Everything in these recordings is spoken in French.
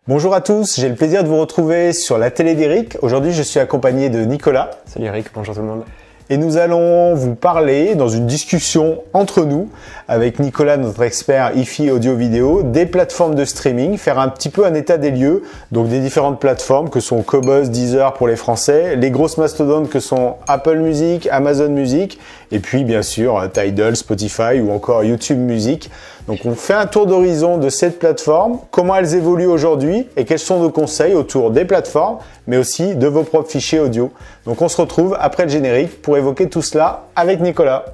Bonjour à tous, j'ai le plaisir de vous retrouver sur la télé d'Eric. Aujourd'hui, je suis accompagné de Nicolas. Salut Eric, bonjour tout le monde. Et nous allons vous parler, dans une discussion entre nous, avec Nicolas, notre expert hi-fi audio-vidéo, des plateformes de streaming, faire un petit peu un état des lieux, donc des différentes plateformes que sont Qobuz, Deezer pour les Français, les grosses mastodontes que sont Apple Music, Amazon Music, et puis bien sûr Tidal, Spotify ou encore YouTube Music. Donc on fait un tour d'horizon de cette plateforme, comment elles évoluent aujourd'hui et quels sont nos conseils autour des plateformes, mais aussi de vos propres fichiers audio. Donc on se retrouve après le générique pour évoquer tout cela avec Nicolas.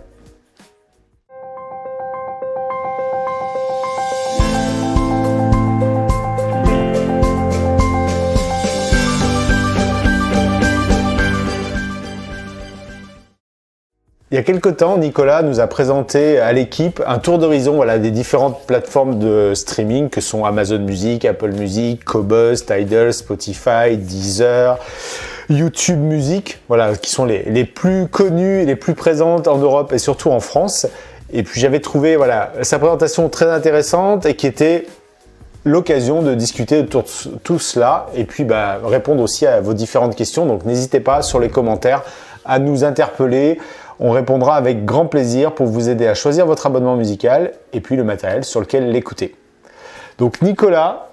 Il y a quelques temps, Nicolas nous a présenté à l'équipe un tour d'horizon des différentes plateformes de streaming que sont Amazon Music, Apple Music, Qobuz, Tidal, Spotify, Deezer, YouTube Music, qui sont les plus connues et les plus présentes en Europe et surtout en France. Et puis j'avais trouvé sa présentation très intéressante et qui était l'occasion de discuter de tout cela et puis répondre aussi à vos différentes questions. Donc n'hésitez pas sur les commentaires à nous interpeller. On répondra avec grand plaisir pour vous aider à choisir votre abonnement musical et puis le matériel sur lequel l'écouter. Donc Nicolas,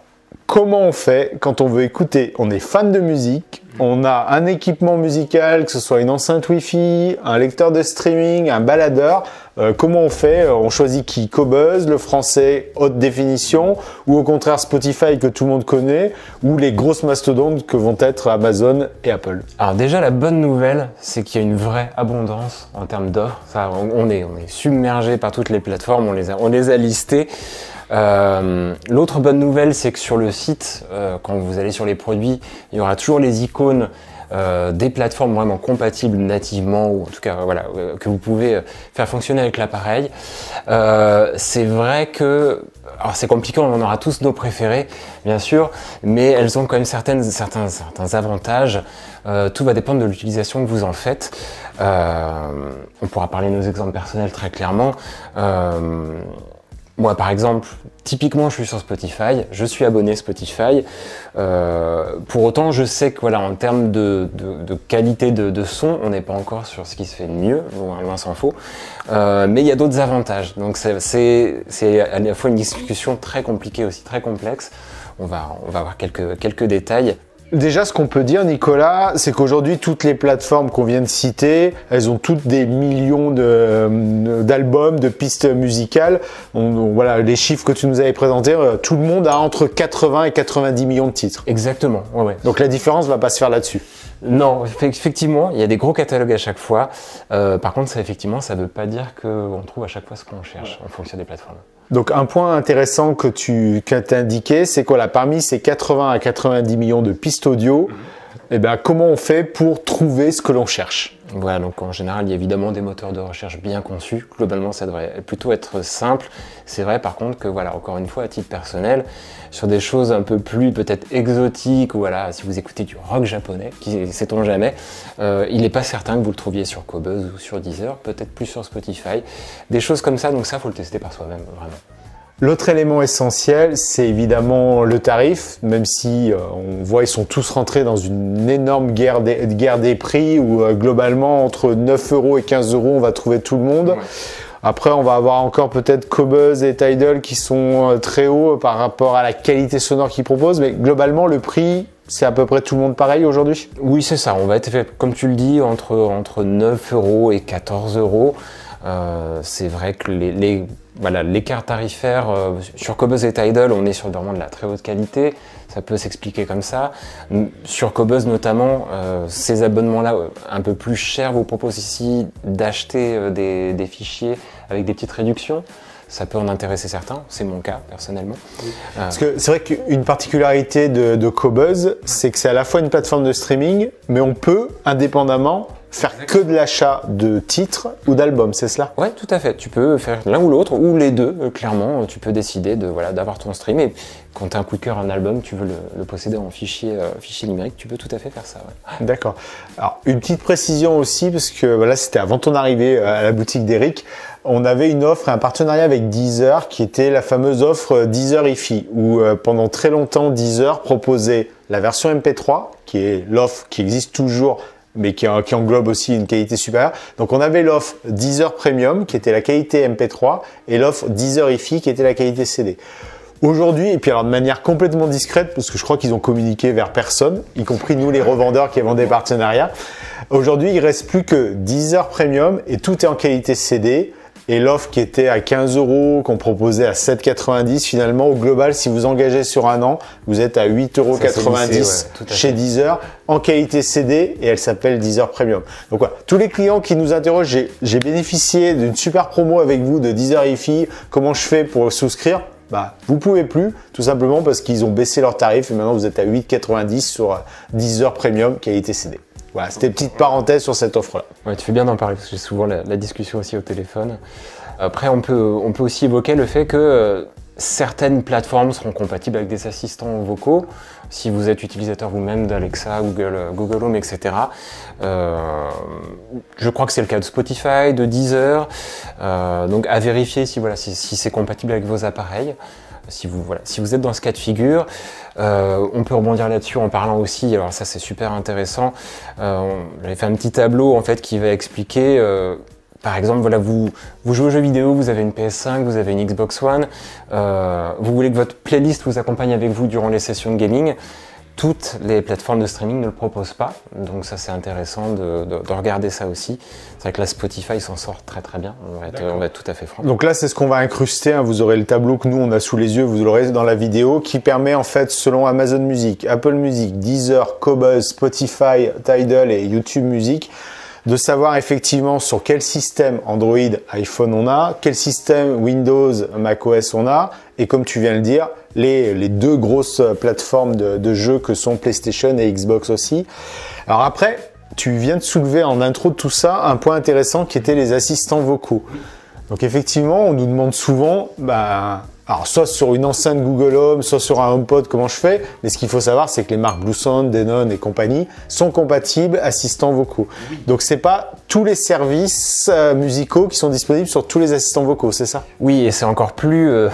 comment on fait quand on veut écouter? On est fan de musique, on a un équipement musical, que ce soit une enceinte Wi-Fi, un lecteur de streaming, un baladeur. Comment on fait? On choisit qui? Qobuz, le français haute définition, ou au contraire Spotify que tout le monde connaît, ou les grosses mastodontes que vont être Amazon et Apple? Alors déjà la bonne nouvelle, c'est qu'il y a une vraie abondance en termes d'offres. On est submergé par toutes les plateformes, on les a listées. L'autre bonne nouvelle, c'est que sur le site, quand vous allez sur les produits, il y aura toujours les icônes des plateformes vraiment compatibles nativement, ou en tout cas que vous pouvez faire fonctionner avec l'appareil. C'est vrai que, alors c'est compliqué, on en aura tous nos préférés bien sûr, mais elles ont quand même certains avantages. Tout va dépendre de l'utilisation que vous en faites. On pourra parler de nos exemples personnels très clairement. Moi, par exemple, typiquement, je suis sur Spotify, je suis abonné Spotify. Pour autant, je sais que en termes de qualité de son, on n'est pas encore sur ce qui se fait de mieux, loin s'en faut. Mais il y a d'autres avantages. Donc, c'est à la fois une discussion très compliquée, aussi très complexe. On va avoir quelques détails. Déjà, ce qu'on peut dire, Nicolas, c'est qu'aujourd'hui, toutes les plateformes qu'on vient de citer, elles ont toutes des millions d'albums, de pistes musicales. Les chiffres que tu nous avais présentés, tout le monde a entre 80 et 90 millions de titres. Exactement, ouais. Donc la différence ne va pas se faire là-dessus. Non, effectivement, il y a des gros catalogues à chaque fois. Par contre, ça ne veut pas dire qu'on trouve à chaque fois ce qu'on cherche en fonction des plateformes. Donc un point intéressant que tu as indiqué, c'est que parmi ces 80 à 90 millions de pistes audio, comment on fait pour trouver ce que l'on cherche? Voilà, donc en général, il y a évidemment des moteurs de recherche bien conçus. Globalement, ça devrait plutôt être simple. C'est vrai par contre que encore une fois, à titre personnel, sur des choses un peu plus peut-être exotiques, ou si vous écoutez du rock japonais, sait-on jamais, il n'est pas certain que vous le trouviez sur Qobuz ou sur Deezer, peut-être plus sur Spotify. Des choses comme ça, donc ça, faut le tester par soi-même, vraiment. L'autre élément essentiel, c'est évidemment le tarif, même si on voit ils sont tous rentrés dans une énorme guerre des prix où globalement entre 9 € et 15 €, on va trouver tout le monde. Ouais. Après, on va avoir encore peut-être Qobuz et Tidal qui sont très hauts par rapport à la qualité sonore qu'ils proposent, mais globalement le prix, c'est à peu près tout le monde pareil aujourd'hui? Oui, c'est ça. On va être, comme tu le dis, entre 9 € et 14 €. C'est vrai que l'écart tarifaire sur Qobuz et Tidal, on est sur vraiment de la très haute qualité. Ça peut s'expliquer comme ça. Sur Qobuz notamment, ces abonnements-là un peu plus chers vous proposent ici d'acheter des fichiers avec des petites réductions. Ça peut en intéresser certains, c'est mon cas personnellement. Oui. Parce que c'est vrai qu'une particularité de Qobuz, c'est que c'est à la fois une plateforme de streaming, mais on peut indépendamment faire que de l'achat de titres ou d'albums, c'est cela? Ouais, tout à fait. Tu peux faire l'un ou l'autre, ou les deux, clairement. Tu peux décider d'avoir ton stream. Et quand tu as un coup de cœur, un album, tu veux le posséder en fichier numérique, tu peux tout à fait faire ça. Ouais. D'accord. Alors, une petite précision aussi, parce que voilà, c'était avant ton arrivée à la boutique d'Eric. On avait une offre et un partenariat avec Deezer qui était la fameuse offre Deezer hi-fi, où pendant très longtemps, Deezer proposait la version MP3, qui est l'offre qui existe toujours, mais qui englobe aussi une qualité supérieure. Donc on avait l'offre Deezer Premium, qui était la qualité MP3, et l'offre Deezer hi-fi, qui était la qualité CD. Aujourd'hui, et puis alors de manière complètement discrète, parce que je crois qu'ils ont communiqué vers personne, y compris nous les revendeurs qui vendent des partenariats, aujourd'hui il reste plus que Deezer Premium et tout est en qualité CD. Et l'offre qui était à 15 €, qu'on proposait à 7,90 €, finalement, au global, si vous engagez sur un an, vous êtes à 8,90 € chez Deezer, en qualité CD, et elle s'appelle Deezer Premium. Donc voilà, tous les clients qui nous interrogent, j'ai bénéficié d'une super promo avec vous de Deezer hi-fi, comment je fais pour souscrire? Bah, vous pouvez plus, tout simplement parce qu'ils ont baissé leurs tarifs, et maintenant vous êtes à 8,90 € sur Deezer Premium, qualité CD. Voilà, c'était une petite parenthèse sur cette offre-là. Ouais, tu fais bien d'en parler parce que j'ai souvent la discussion aussi au téléphone. Après, on peut aussi évoquer le fait que certaines plateformes seront compatibles avec des assistants vocaux. Si vous êtes utilisateur vous-même d'Alexa, Google Home, etc. Je crois que c'est le cas de Spotify, de Deezer. Donc à vérifier si c'est compatible avec vos appareils. Si vous êtes dans ce cas de figure, on peut rebondir là-dessus en parlant aussi, alors ça c'est super intéressant, j'avais fait un petit tableau en fait qui va expliquer, par exemple, voilà, vous jouez aux jeux vidéo, vous avez une PS5, vous avez une Xbox One, vous voulez que votre playlist vous accompagne avec vous durant les sessions de gaming. Toutes les plateformes de streaming ne le proposent pas, donc ça c'est intéressant de regarder ça aussi. C'est vrai que là Spotify s'en sort très très bien, on va être tout à fait franc. Donc là c'est ce qu'on va incruster, hein. Vous aurez le tableau que nous on a sous les yeux, vous l'aurez dans la vidéo, qui permet en fait selon Amazon Music, Apple Music, Deezer, Qobuz, Spotify, Tidal et YouTube Music, de savoir effectivement sur quel système Android, iPhone on a, quel système Windows, macOS on a, et comme tu viens de le dire, les deux grosses plateformes de jeux que sont PlayStation et Xbox aussi. Alors après, tu viens de soulever en intro de tout ça un point intéressant qui était les assistants vocaux. Donc effectivement, on nous demande souvent, alors soit sur une enceinte Google Home, soit sur un HomePod, comment je fais. Mais ce qu'il faut savoir, c'est que les marques Bluesound, Denon et compagnie sont compatibles assistants vocaux. Donc c'est pas tous les services musicaux qui sont disponibles sur tous les assistants vocaux, c'est ça? Oui, et c'est encore plus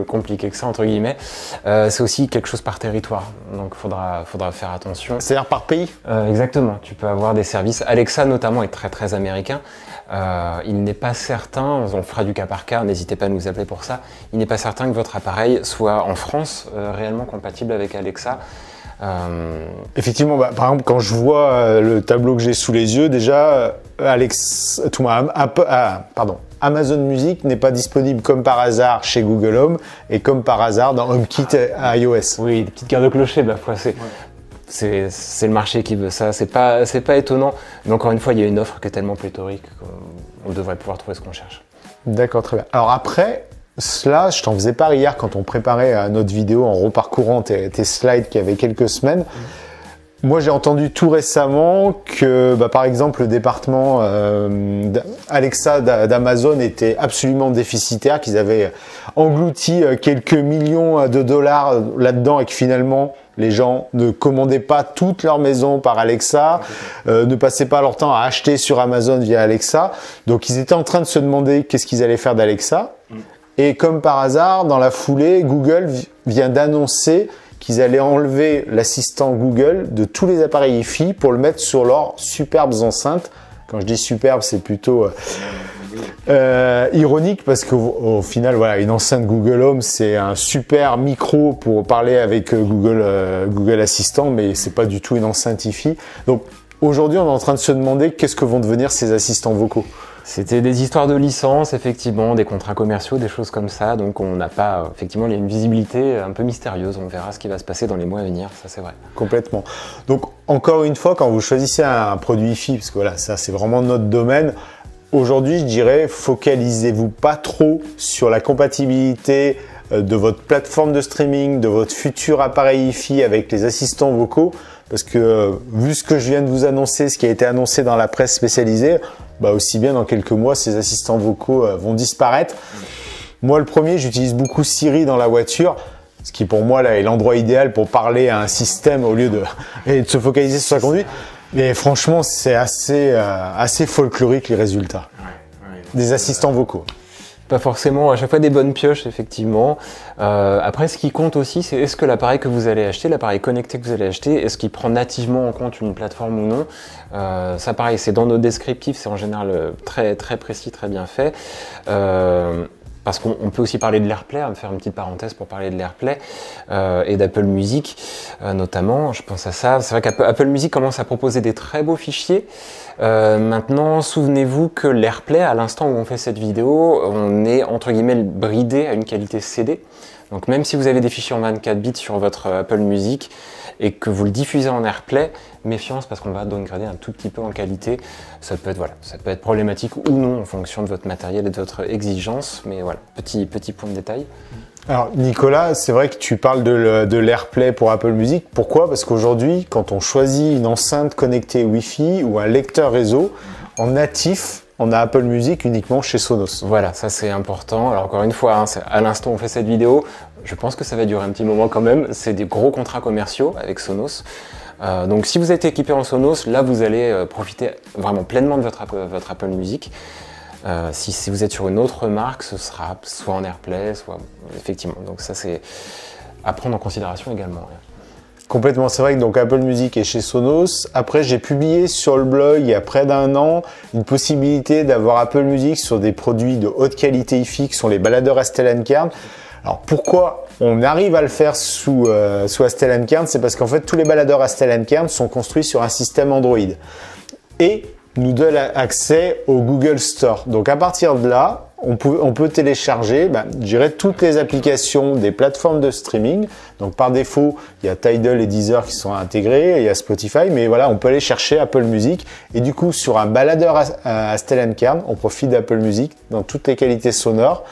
compliqué que ça entre guillemets. C'est aussi quelque chose par territoire, donc faudra faire attention. C'est-à-dire par pays? Exactement. Tu peux avoir des services. Alexa notamment est très très américain. Il n'est pas certain, on fera du cas par cas, n'hésitez pas à nous appeler pour ça, il n'est pas certain que votre appareil soit en France réellement compatible avec Alexa. Effectivement, par exemple, quand je vois le tableau que j'ai sous les yeux, déjà, Amazon Music n'est pas disponible comme par hasard chez Google Home et comme par hasard dans HomeKit à iOS. Oui, des petites garde-clochers, c'est le marché qui veut ça, c'est pas étonnant, mais encore une fois, il y a une offre qui est tellement pléthorique qu'on devrait pouvoir trouver ce qu'on cherche. D'accord, très bien. Alors après, cela, je t'en faisais part hier quand on préparait notre vidéo en reparcourant tes slides qui avaient quelques semaines. Moi, j'ai entendu tout récemment que, par exemple, le département Alexa d'Amazon était absolument déficitaire, qu'ils avaient englouti quelques millions de dollars là-dedans et que finalement, les gens ne commandaient pas toute leur maison par Alexa, ne passaient pas leur temps à acheter sur Amazon via Alexa. Donc, ils étaient en train de se demander qu'est-ce qu'ils allaient faire d'Alexa. Et comme par hasard, dans la foulée, Google vient d'annoncer qu'ils allaient enlever l'assistant Google de tous les appareils hi-fi pour le mettre sur leurs superbes enceintes. Quand je dis superbe, c'est plutôt ironique parce qu'au final, voilà, une enceinte Google Home, c'est un super micro pour parler avec Google Assistant, mais c'est pas du tout une enceinte hi-fi. Donc aujourd'hui, on est en train de se demander qu'est-ce que vont devenir ces assistants vocaux. C'était des histoires de licence, effectivement, des contrats commerciaux, des choses comme ça. Donc on n'a pas, effectivement, il y a une visibilité un peu mystérieuse. On verra ce qui va se passer dans les mois à venir, ça c'est vrai. Complètement. Donc encore une fois, quand vous choisissez un produit hi-fi, parce que voilà, ça c'est vraiment notre domaine, aujourd'hui je dirais, focalisez-vous pas trop sur la compatibilité de votre plateforme de streaming, de votre futur appareil hi-fi avec les assistants vocaux, parce que vu ce que je viens de vous annoncer, ce qui a été annoncé dans la presse spécialisée, bah aussi bien dans quelques mois, ces assistants vocaux vont disparaître. Moi, le premier, j'utilise beaucoup Siri dans la voiture, ce qui pour moi là est l'endroit idéal pour parler à un système au lieu de se focaliser sur sa conduite. Mais franchement, c'est assez folklorique les résultats des assistants vocaux. Pas forcément à chaque fois des bonnes pioches, effectivement. Après, ce qui compte aussi, c'est est-ce que l'appareil que vous allez acheter, l'appareil connecté que vous allez acheter, est-ce qu'il prend nativement en compte une plateforme ou non. Ça, pareil, c'est dans nos descriptifs, c'est en général très, très précis, très bien fait. Parce qu'on peut aussi parler de l'AirPlay, on va faire une petite parenthèse pour parler de l'AirPlay et d'Apple Music notamment, je pense à ça. C'est vrai qu'Apple Music commence à proposer des très beaux fichiers. Maintenant, souvenez-vous que l'AirPlay, à l'instant où on fait cette vidéo, on est entre guillemets bridé à une qualité CD. Donc même si vous avez des fichiers en 24 bits sur votre Apple Music et que vous le diffusez en AirPlay, méfiance parce qu'on va downgrader un tout petit peu en qualité. Ça peut être problématique ou non en fonction de votre matériel et de votre exigence, mais voilà, petit point de détail. Alors Nicolas, c'est vrai que tu parles de l'AirPlay pour Apple Music. Pourquoi? Parce qu'aujourd'hui, quand on choisit une enceinte connectée Wi-Fi ou un lecteur réseau, en natif, on a Apple Music uniquement chez Sonos. Voilà, ça c'est important. Alors encore une fois, à l'instant où on fait cette vidéo, je pense que ça va durer un petit moment quand même. C'est des gros contrats commerciaux avec Sonos. Donc si vous êtes équipé en Sonos, là vous allez profiter vraiment pleinement de votre Apple Music. Si vous êtes sur une autre marque, ce sera soit en AirPlay, soit effectivement. Donc ça c'est à prendre en considération également. Complètement, c'est vrai que donc Apple Music est chez Sonos. Après, j'ai publié sur le blog il y a près d'un an une possibilité d'avoir Apple Music sur des produits de haute qualité hi-fi qui sont les baladeurs Astell & Kern. Alors pourquoi on arrive à le faire sous Astell & Kern? C'est parce qu'en fait tous les baladeurs Astell & Kern sont construits sur un système Android et nous donne accès au Google Store. Donc à partir de là, on peut télécharger, je dirais, toutes les applications des plateformes de streaming. Donc par défaut, il y a Tidal et Deezer qui sont intégrés, il y a Spotify, mais voilà, on peut aller chercher Apple Music. Et du coup, sur un baladeur Astell & Kern, on profite d'Apple Music dans toutes les qualités sonores.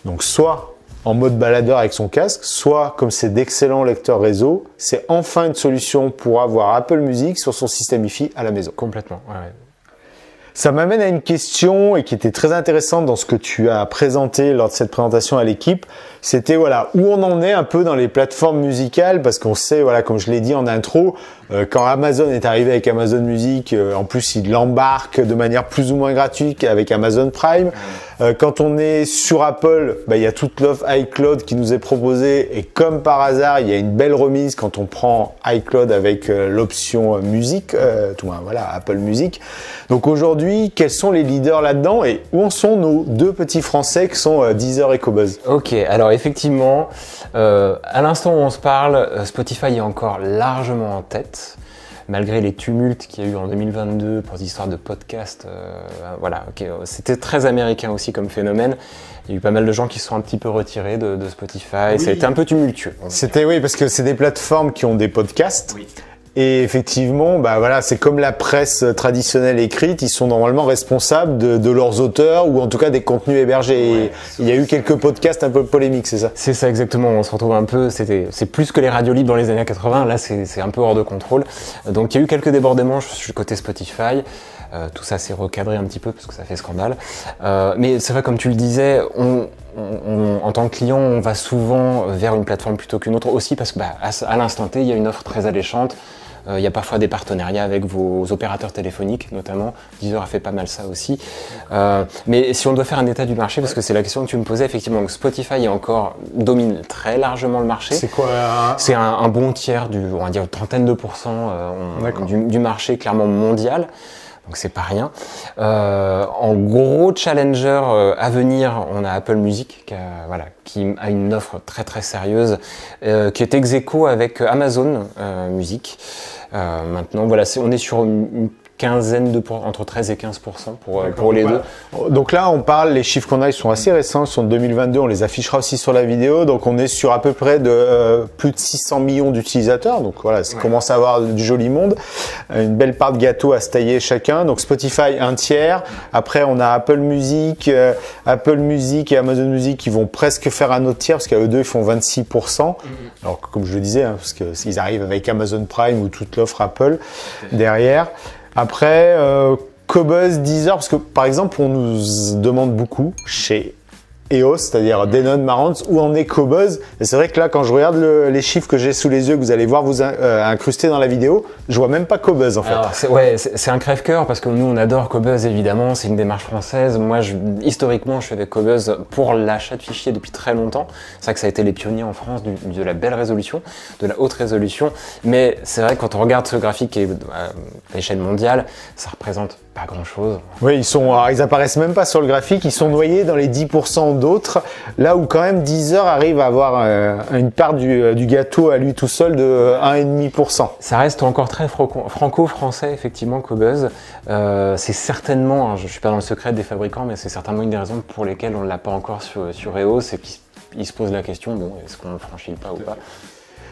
Donc soit en mode baladeur avec son casque, soit comme c'est d'excellents lecteurs réseau, c'est enfin une solution pour avoir Apple Music sur son système hi-fi à la maison. Complètement, ouais. Ça m'amène à une question et qui était très intéressante dans ce que tu as présenté lors de cette présentation à l'équipe. C'était voilà, où on en est un peu dans les plateformes musicales, parce qu'on sait, voilà, comme je l'ai dit en intro, quand Amazon est arrivé avec Amazon Music, en plus il l'embarque de manière plus ou moins gratuite avec Amazon Prime. Quand on est sur Apple, il y a toute l'offre iCloud qui nous est proposée, et comme par hasard, il y a une belle remise quand on prend iCloud avec l'option musique, tout moins, voilà, Apple Music. Donc aujourd'hui, quels sont les leaders là-dedans et où en sont nos deux petits Français qui sont Deezer et Qobuz? Ok, alors effectivement, à l'instant où on se parle, Spotify est encore largement en tête. Malgré les tumultes qu'il y a eu en 2022 pour des histoires de podcasts, voilà, okay, c'était très américain aussi comme phénomène. Il y a eu pas mal de gens qui se sont un petit peu retirés de Spotify, oui. Ça a été un peu tumultueux. C'était oui, parce que c'est des plateformes qui ont des podcasts. Oui. Et effectivement, voilà, c'est comme la presse traditionnelle écrite, ils sont normalement responsables de leurs auteurs ou en tout cas des contenus hébergés. Ouais, il y a eu quelques podcasts un peu polémiques, c'est ça? C'est ça exactement, on se retrouve un peu, c'est plus que les radios libres dans les années 80, là c'est un peu hors de contrôle. Donc il y a eu quelques débordements côté Spotify. Tout ça s'est recadré un petit peu parce que ça fait scandale. Mais c'est vrai, comme tu le disais, en tant que client, on va souvent vers une plateforme plutôt qu'une autre aussi parce que à l'instant T, il y a une offre très alléchante. Il y a parfois des partenariats avec vos opérateurs téléphoniques, notamment. Deezer a fait pas mal ça aussi. Mais si on doit faire un état du marché, parce que c'est la question que tu me posais, effectivement, Spotify domine très largement le marché. C'est quoi C'est un bon tiers, on va dire une trentaine de pourcents du marché clairement mondial. Donc c'est pas rien. En gros challenger à venir, on a Apple Music qui a une offre très très sérieuse, qui est ex aequo avec Amazon Music. Maintenant voilà, on est sur une entre 13 et 15% pour les deux. Donc là, on parle, les chiffres qu'on a, ils sont assez récents, ils sont de 2022, on les affichera aussi sur la vidéo. Donc on est sur à peu près de plus de 600 millions d'utilisateurs. Donc voilà, ça commence à avoir du joli monde. Une belle part de gâteau à se tailler chacun. Donc Spotify, un tiers. Après, on a Apple Music et Amazon Music qui vont presque faire un autre tiers parce qu'à eux deux, ils font 26%. Alors comme je le disais, hein, parce qu'ils arrivent avec Amazon Prime ou toute l'offre Apple derrière. Après, Qobuz, Deezer, parce que par exemple, on nous demande beaucoup chez EOS, c'est-à-dire Denon, Marantz, où en est Qobuz. Et c'est vrai que là, quand je regarde les chiffres que j'ai sous les yeux, que vous allez voir vous incruster dans la vidéo, je vois même pas Qobuz en fait. Alors, c'est un crève-cœur parce que nous, on adore Qobuz évidemment, c'est une démarche française. Moi, historiquement, je suis avec Qobuz pour l'achat de fichiers depuis très longtemps. C'est vrai que ça a été les pionniers en France de la belle résolution, de la haute résolution. Mais c'est vrai que quand on regarde ce graphique qui est à l'échelle mondiale, ça représente pas grand-chose. Oui, ils apparaissent même pas sur le graphique, ils sont noyés dans les 10% d'autres, là où quand même Deezer arrive à avoir une part du gâteau à lui tout seul de 1,5%. Ça reste encore très franco-français, effectivement, Qobuz. C'est certainement, hein, je ne suis pas dans le secret des fabricants, mais c'est certainement une des raisons pour lesquelles on ne l'a pas encore sur EOS, c'est qu'ils se posent la question, bon, est-ce qu'on ne franchit le pas ou pas?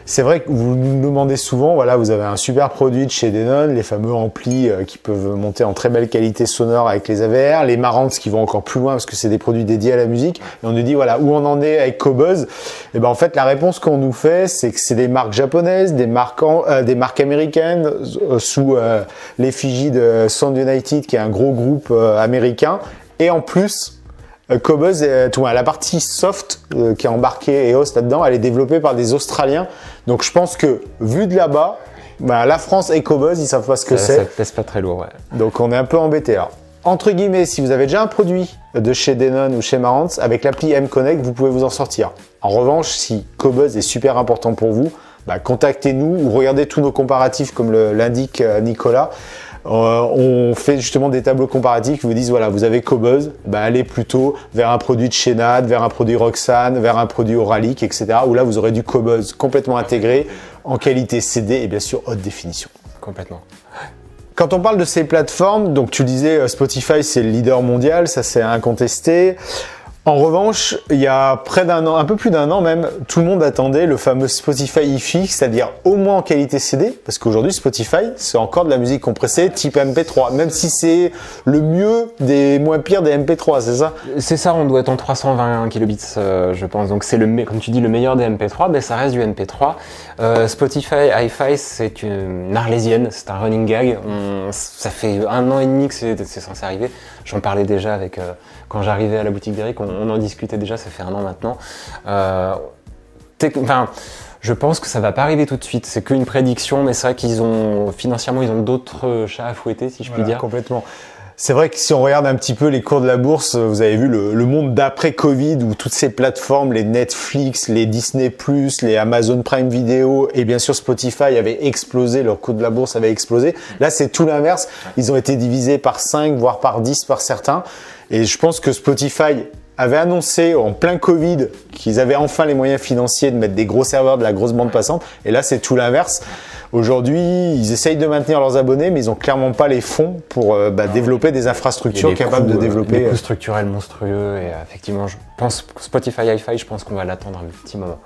C'est vrai que vous nous demandez souvent, voilà, vous avez un super produit de chez Denon, les fameux amplis qui peuvent monter en très belle qualité sonore avec les AVR, les Marantz qui vont encore plus loin parce que c'est des produits dédiés à la musique. Et on nous dit, voilà, où on en est avec Qobuz. Et ben en fait, la réponse qu'on nous fait, c'est que c'est des marques japonaises, des marques américaines, sous l'effigie de Sound United, qui est un gros groupe américain. Et en plus, Qobuz, la partie soft qui est embarquée EOS là-dedans, elle est développée par des Australiens. Donc je pense que vu de là-bas, la France et Qobuz, ils savent pas ce que c'est. Ça pèse pas très lourd, ouais. Donc on est un peu embêté. Alors, entre guillemets, si vous avez déjà un produit de chez Denon ou chez Marantz, avec l'appli M-Connect, vous pouvez vous en sortir. En revanche, si Qobuz est super important pour vous, contactez-nous ou regardez tous nos comparatifs comme l'indique Nicolas. On fait justement des tableaux comparatifs qui vous disent, voilà, vous avez Qobuz, allez plutôt vers un produit de chez NAD, vers un produit Roxane, vers un produit Auralic, etc. Où là, vous aurez du Qobuz complètement intégré en qualité CD et bien sûr haute définition. Complètement. Quand on parle de ces plateformes, donc tu disais Spotify, c'est le leader mondial, ça c'est incontesté. En revanche, il y a près d'un an, un peu plus d'un an même, tout le monde attendait le fameux Spotify hi-fi, c'est-à-dire au moins en qualité CD, parce qu'aujourd'hui Spotify, c'est encore de la musique compressée type MP3, même si c'est le mieux des moins pires des MP3, c'est ça? C'est ça, on doit être en 320 kilobits, je pense. Donc c'est comme tu dis, le meilleur des MP3, mais ça reste du MP3. Spotify hi-fi, c'est une arlésienne, c'est un running gag. Ça fait 1 an et demi que c'est censé arriver. J'en parlais déjà avec quand j'arrivais à la boutique d'Eric, on en discutait déjà, ça fait 1 an maintenant. Je pense que ça va pas arriver tout de suite, c'est qu'une prédiction, mais c'est vrai financièrement, ils ont d'autres chats à fouetter, si je puis dire. Complètement. C'est vrai que si on regarde un petit peu les cours de la bourse, vous avez vu le monde d'après-Covid où toutes ces plateformes, les Netflix, les Disney+, les Amazon Prime Video et bien sûr Spotify avaient explosé, leur cours de la bourse avait explosé. Là, c'est tout l'inverse. Ils ont été divisés par 5, voire par 10 par certains. Et je pense que Spotify avait annoncé en plein Covid qu'ils avaient enfin les moyens financiers de mettre des gros serveurs, de la grosse bande passante. Et là, c'est tout l'inverse. Aujourd'hui, ils essayent de maintenir leurs abonnés, mais ils n'ont clairement pas les fonds pour développer des infrastructures capables de développer. Des coûts structurels monstrueux. Et effectivement, je pense Spotify hi-fi, je pense qu'on va l'attendre un petit moment.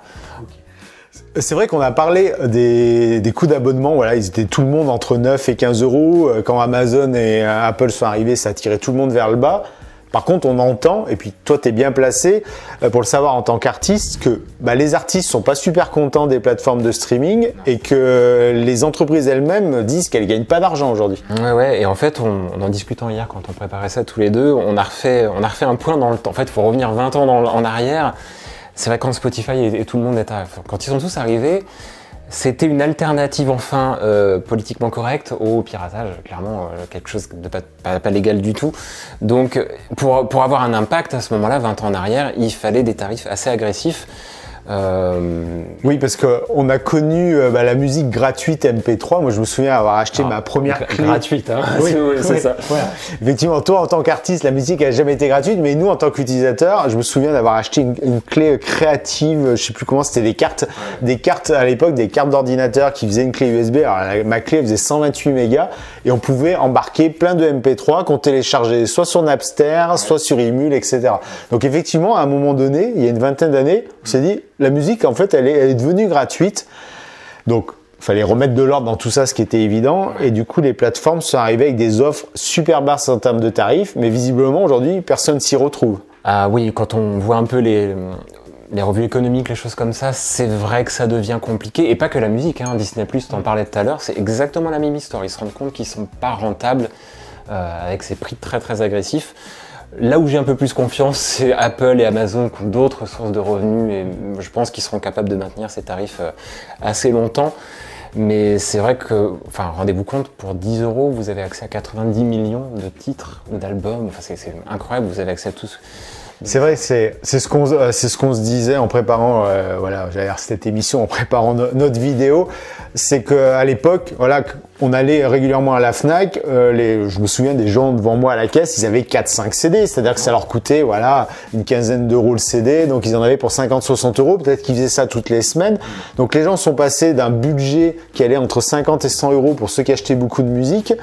C'est vrai qu'on a parlé des coûts d'abonnement. Voilà, ils étaient tout le monde entre 9 et 15 euros. Quand Amazon et Apple sont arrivés, ça a tiré tout le monde vers le bas. Par contre, on entend, et puis toi, tu es bien placé pour le savoir en tant qu'artiste, que les artistes sont pas super contents des plateformes de streaming et que les entreprises elles-mêmes disent qu'elles gagnent pas d'argent aujourd'hui. Ouais, et en fait, en discutant hier, quand on préparait ça tous les deux, on a refait un point dans le temps. En fait, il faut revenir 20 ans en arrière. C'est vrai, quand Spotify et tout le monde quand ils sont tous arrivés, c'était une alternative enfin politiquement correcte au piratage, clairement quelque chose de pas légal du tout. Donc pour avoir un impact à ce moment-là, 20 ans en arrière, il fallait des tarifs assez agressifs. Oui, parce qu'on a connu la musique gratuite MP3. Moi, je me souviens avoir acheté ma première clé. Gratuite, hein. Oui, c'est ça. Voilà. Effectivement, toi, en tant qu'artiste, la musique n'a jamais été gratuite, mais nous, en tant qu'utilisateurs, je me souviens d'avoir acheté une clé créative. Je sais plus comment, c'était des cartes à l'époque, des cartes d'ordinateur qui faisaient une clé USB. Alors, ma clé faisait 128 mégas et on pouvait embarquer plein de MP3 qu'on téléchargeait soit sur Napster, soit sur Emule, etc. Donc, effectivement, à un moment donné, il y a une vingtaine d'années, on s'est dit, la musique, en fait, elle est devenue gratuite. Donc, il fallait remettre de l'ordre dans tout ça, ce qui était évident. Et du coup, les plateformes sont arrivées avec des offres super basses en termes de tarifs. Mais visiblement, aujourd'hui, personne s'y retrouve. Ah oui, quand on voit un peu les revues économiques, les choses comme ça, c'est vrai que ça devient compliqué. Et pas que la musique, hein. Disney+, t'en parlais tout à l'heure, c'est exactement la même histoire. Ils se rendent compte qu'ils sont pas rentables avec ces prix très très agressifs. Là où j'ai un peu plus confiance, c'est Apple et Amazon qui ont d'autres sources de revenus et je pense qu'ils seront capables de maintenir ces tarifs assez longtemps. Mais c'est vrai que, enfin, rendez-vous compte, pour 10 €, vous avez accès à 90 millions de titres, d'albums. Enfin, c'est incroyable, vous avez accès à tout ce... C'est vrai, c'est ce qu'on se disait en préparant j'allais dire cette émission, en préparant notre vidéo, c'est qu'à l'époque, voilà, on allait régulièrement à la Fnac, je me souviens des gens devant moi à la caisse, ils avaient 4-5 CD, c'est-à-dire que ça leur coûtait une quinzaine d'euros le CD, donc ils en avaient pour 50-60 €, peut-être qu'ils faisaient ça toutes les semaines. Donc les gens sont passés d'un budget qui allait entre 50 et 100 € pour ceux qui achetaient beaucoup de musique,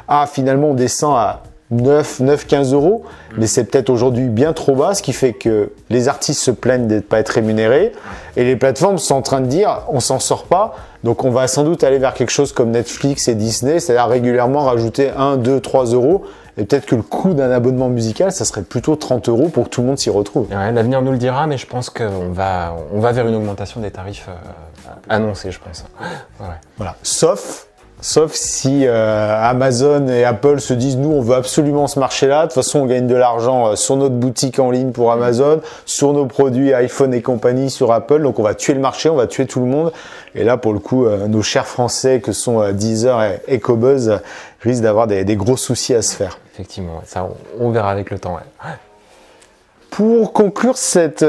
à finalement on descend à 9-15 €, mais c'est peut-être aujourd'hui bien trop bas, ce qui fait que les artistes se plaignent de ne pas être rémunérés et les plateformes sont en train de dire on s'en sort pas, donc on va sans doute aller vers quelque chose comme Netflix et Disney, c'est-à-dire régulièrement rajouter 1, 2, 3 € et peut-être que le coût d'un abonnement musical, ça serait plutôt 30 € pour que tout le monde s'y retrouve. Ouais, l'avenir nous le dira, mais je pense qu'on va vers une augmentation des tarifs annoncés, je pense. Ouais. Voilà. Sauf si Amazon et Apple se disent nous on veut absolument ce marché-là, de toute façon on gagne de l'argent sur notre boutique en ligne pour Amazon, sur nos produits iPhone et compagnie sur Apple, donc on va tuer le marché, on va tuer tout le monde. Et là pour le coup nos chers Français que sont Deezer et Qobuz risquent d'avoir des gros soucis à se faire. Effectivement, ça on verra avec le temps. Ouais. Pour conclure cet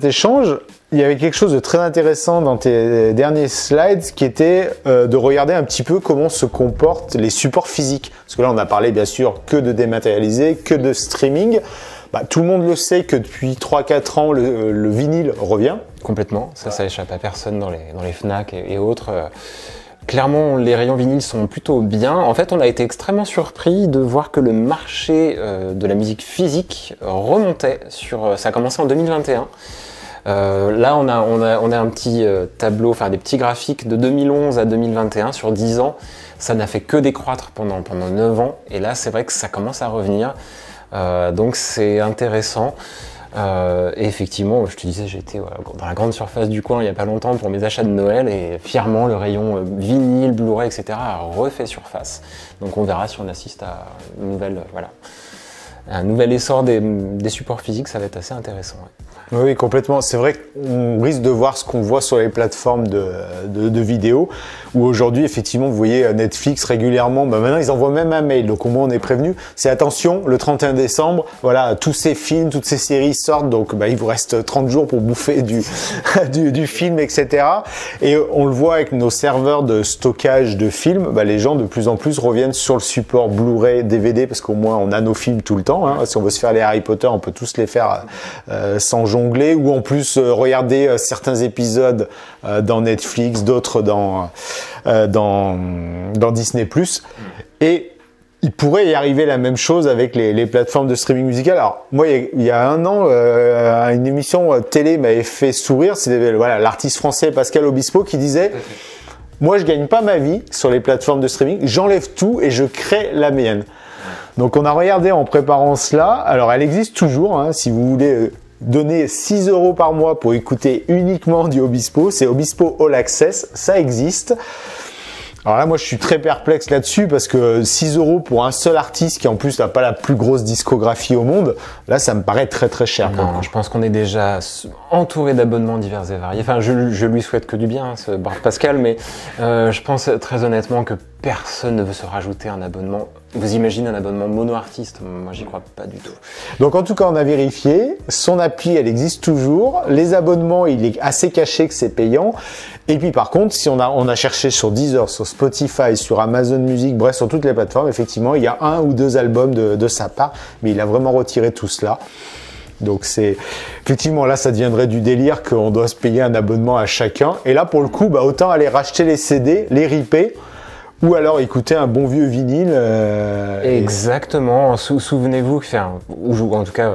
échange, il y avait quelque chose de très intéressant dans tes derniers slides qui était de regarder un petit peu comment se comportent les supports physiques. Parce que là, on a parlé bien sûr que de dématérialisé, que de streaming. Tout le monde le sait que depuis 3-4 ans, le vinyle revient. Complètement, ça échappe à personne dans les Fnac et autres. Clairement, les rayons vinyles sont plutôt bien. En fait, on a été extrêmement surpris de voir que le marché de la musique physique remontait. Ça a commencé en 2021. Là, on a un petit tableau, enfin des petits graphiques de 2011 à 2021 sur 10 ans. Ça n'a fait que décroître pendant 9 ans. Et là, c'est vrai que ça commence à revenir. Donc, c'est intéressant. Et effectivement, je te disais, j'étais dans la grande surface du coin il n'y a pas longtemps pour mes achats de Noël et fièrement, le rayon vinyle, Blu-ray, etc. a refait surface. Donc, on verra si on assiste à un nouvel essor des supports physiques, ça va être assez intéressant. Ouais. Oui, complètement. C'est vrai qu'on risque de voir ce qu'on voit sur les plateformes de vidéos, où aujourd'hui, effectivement, vous voyez Netflix régulièrement, maintenant ils envoient même un mail, donc au moins on est prévenu. C'est attention, le 31 décembre, voilà, tous ces films, toutes ces séries sortent, donc il vous reste 30 jours pour bouffer du film, etc. Et on le voit avec nos serveurs de stockage de films, les gens de plus en plus reviennent sur le support Blu-ray, DVD, parce qu'au moins on a nos films tout le temps. Hein. Si on veut se faire les Harry Potter, on peut tous les faire sans jongler, ou en plus regarder certains épisodes dans Netflix, d'autres dans Disney+. Et il pourrait y arriver la même chose avec les plateformes de streaming musical. Alors moi, il y a un an, une émission télé m'avait fait sourire. C'est l'artiste français Pascal Obispo qui disait « Moi, je gagne pas ma vie sur les plateformes de streaming. J'enlève tout et je crée la mienne. » Donc on a regardé en préparant cela. Alors elle existe toujours, hein, si vous voulez donner 6 € par mois pour écouter uniquement du Obispo. C'est Obispo All Access, ça existe. Alors là, moi, je suis très perplexe là-dessus parce que 6 € pour un seul artiste qui en plus n'a pas la plus grosse discographie au monde, là, ça me paraît très très cher. Non, je pense qu'on est déjà entouré d'abonnements divers et variés. Enfin, je lui souhaite que du bien, ce brave Pascal, mais je pense très honnêtement que personne ne veut se rajouter un abonnement. Vous imaginez un abonnement mono-artiste? Moi, j'y crois pas du tout. Donc en tout cas, on a vérifié. Son appli, elle existe toujours. Les abonnements, il est assez caché que c'est payant. Et puis par contre, si on a cherché sur Deezer, sur Spotify, sur Amazon Music, bref, sur toutes les plateformes, effectivement, il y a 1 ou 2 albums de sa part. Mais il a vraiment retiré tout cela. Donc c'est effectivement là ça deviendrait du délire qu'on doit se payer un abonnement à chacun. Et là pour le coup, autant aller racheter les CD, les ripper, ou alors écouter un bon vieux vinyle. Exactement. Souvenez-vous, ou en tout cas,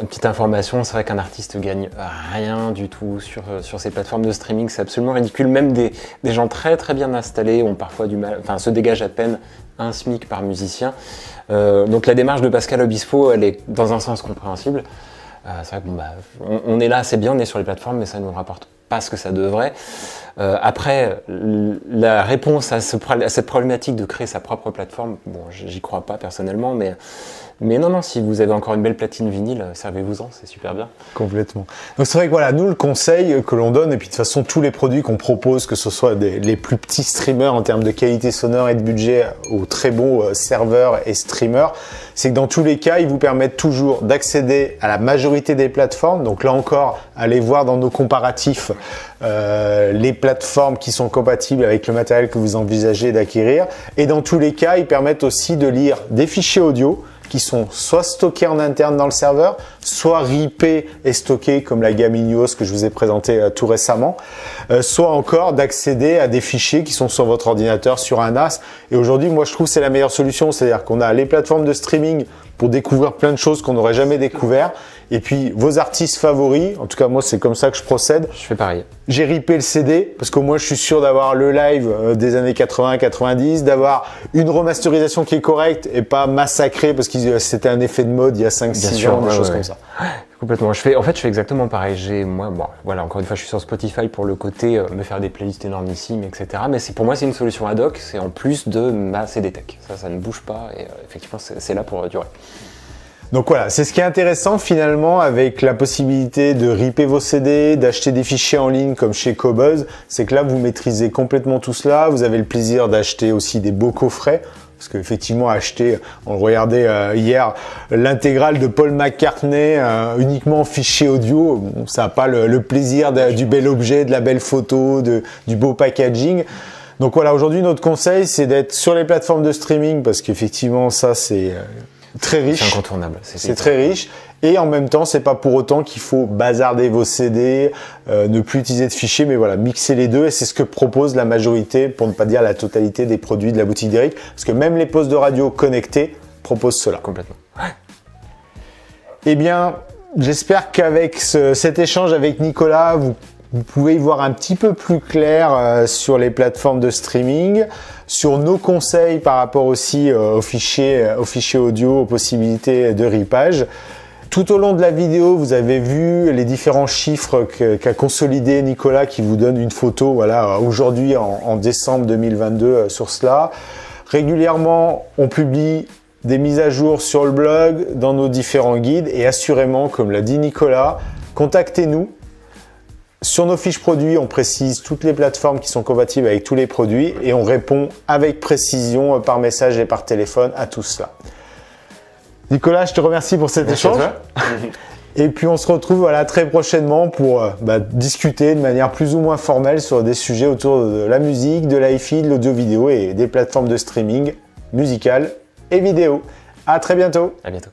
une petite information, c'est vrai qu'un artiste gagne rien du tout sur ces plateformes de streaming. C'est absolument ridicule. Même des gens très très bien installés ont parfois du mal, se dégagent à peine un SMIC par musicien. Donc la démarche de Pascal Obispo, elle est dans un sens compréhensible. C'est vrai que on est là, c'est bien, on est sur les plateformes, mais ça ne nous rapporte pas ce que ça devrait. Après, la réponse à cette problématique de créer sa propre plateforme, bon, j'y crois pas personnellement, mais non, si vous avez encore une belle platine vinyle, servez-vous-en, c'est super bien. Complètement. Donc c'est vrai que voilà, nous le conseil que l'on donne, et puis de toute façon tous les produits qu'on propose, que ce soit les plus petits streamers en termes de qualité sonore et de budget aux très bons serveurs et streamers, c'est que dans tous les cas, ils vous permettent toujours d'accéder à la majorité des plateformes. Donc là encore, allez voir dans nos comparatifs les plateformes qui sont compatibles avec le matériel que vous envisagez d'acquérir. Et dans tous les cas, ils permettent aussi de lire des fichiers audio qui sont soit stockés en interne dans le serveur, soit rippés et stockés comme la gamme Ineos que je vous ai présenté tout récemment, soit encore d'accéder à des fichiers qui sont sur votre ordinateur sur un NAS. Et aujourd'hui, moi je trouve que c'est la meilleure solution, c'est-à-dire qu'on a les plateformes de streaming pour découvrir plein de choses qu'on n'aurait jamais découvert. Et puis vos artistes favoris, en tout cas moi c'est comme ça que je procède. Je fais pareil. J'ai rippé le CD parce qu'au moins je suis sûr d'avoir le live des années 80-90, d'avoir une remasterisation qui est correcte et pas massacrée parce que c'était un effet de mode il y a 5-6 ans, des choses comme ça. Complètement. En fait, je fais exactement pareil. Voilà, encore une fois, je suis sur Spotify pour le côté me faire des playlists énormissimes, etc. Mais pour moi, c'est une solution ad hoc. C'est en plus de ma CD Tech. Ça ne bouge pas et effectivement, c'est là pour durer. Donc voilà, c'est ce qui est intéressant finalement avec la possibilité de ripper vos CD, d'acheter des fichiers en ligne comme chez Qobuz, c'est que là vous maîtrisez complètement tout cela, vous avez le plaisir d'acheter aussi des beaux coffrets, parce qu'effectivement acheter, on regardait hier, l'intégrale de Paul McCartney uniquement en fichier audio, bon, ça n'a pas le plaisir du bel objet, de la belle photo, du beau packaging. Donc voilà, aujourd'hui notre conseil c'est d'être sur les plateformes de streaming, parce qu'effectivement ça c'est... très riche. C'est incontournable. C'est très riche. Et en même temps, c'est pas pour autant qu'il faut bazarder vos CD, ne plus utiliser de fichiers, mais voilà, mixer les deux. Et c'est ce que propose la majorité, pour ne pas dire la totalité des produits de la boutique d'Eric. Parce que même les postes de radio connectés proposent cela. Complètement. Eh bien, j'espère qu'avec cet échange avec Nicolas, vous pouvez y voir un petit peu plus clair sur les plateformes de streaming, sur nos conseils par rapport aussi aux fichiers audio, aux possibilités de rippage. Tout au long de la vidéo, vous avez vu les différents chiffres qu'a consolidé Nicolas qui vous donne une photo voilà, aujourd'hui en décembre 2022 sur cela. Régulièrement, on publie des mises à jour sur le blog, dans nos différents guides et assurément, comme l'a dit Nicolas, contactez-nous. Sur nos fiches produits, on précise toutes les plateformes qui sont compatibles avec tous les produits et on répond avec précision par message et par téléphone à tout cela. Nicolas, je te remercie pour cet échange. Et puis on se retrouve voilà, très prochainement pour discuter de manière plus ou moins formelle sur des sujets autour de la musique, de l'hi-fi, de l'audio-vidéo et des plateformes de streaming musical et vidéo. À très bientôt. À bientôt.